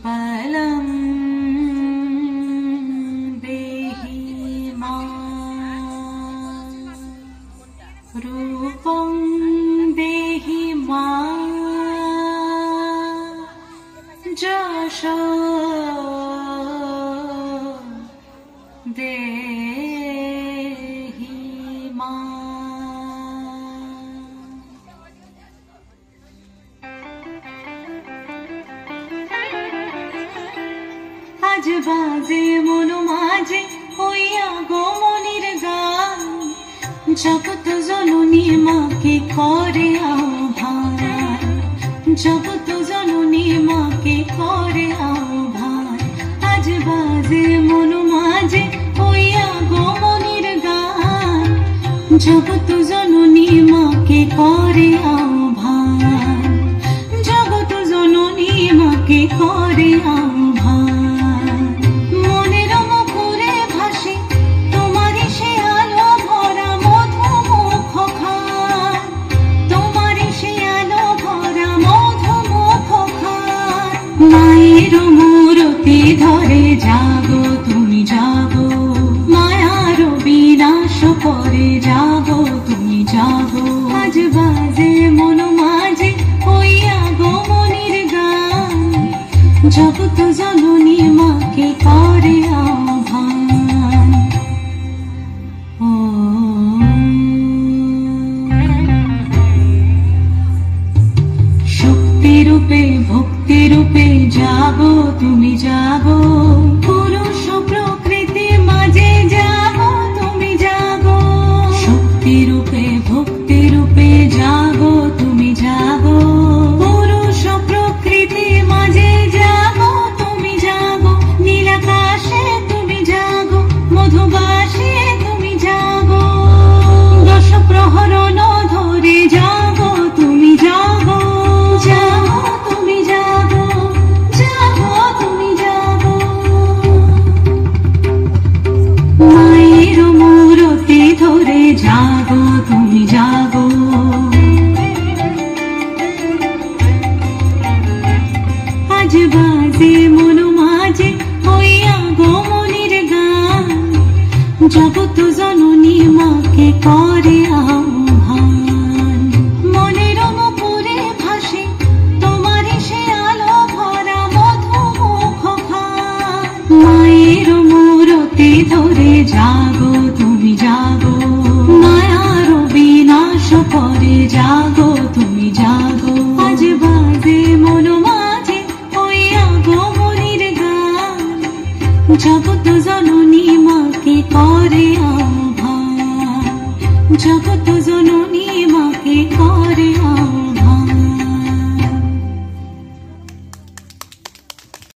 युगपलम् देहि मां रूपं देहि मां যশো দেহি মাं। আজ বাজে মন মাঝে হইয়া গো মনির গান, জগৎ জননী মাকে করে আহ্বান, জগৎ জননী মাকে করে আহ্বান। আজ বাজে মন মাঝে হইয়া গো মনির গান, জগৎ জননী মাকে করে আহ্বান, জগৎ জননী মাকে করে আহ্বান। মায়ের মূরতি ধরে জাগো তুমি জাগো, মায়ার বিনাশ করে জাগো তুমি জাগো। আজ বাজে মন মাঝে হইয়া গো মনির গান, জগৎ জননী মাকে করে আহ্বান। শক্তি রূপে ভক্তি রূপে জাগো তুমি জাগো, পুরুষ প্রকৃতি মাঝে জাগো তুমি জাগো। শক্তি রূপে ভক্তি রূপে জাগো তুমি জাগো, পুরুষ প্রকৃতি মাঝে জাগো তুমি জাগো। নীলাকাশে তুমি জাগো, মধুবাসে তুমি জাগো, দশ প্রহরণ ধরে জাগো তুমি জাগো, জাগো তুমি জাগো, জাগো তুমি জাগো। মায়ের মূরতি ধরে জাগো তুমি জাগো। আজ বাজে মন মাঝে হইয়া গো মনির গান, জগৎ জননী মাকে করে আহ্বান। মনের মুকুরে ভাসে তোমারই সে আলো ভরা মধুমুখ খান। মায়ের মূরতি ধরে জাগো তুমি জাগো, মায়ার বিনাশ করে জাগো তুমি জাগো। আজ বাজে মন মাঝে হইয়া গো মনির গান, জগৎ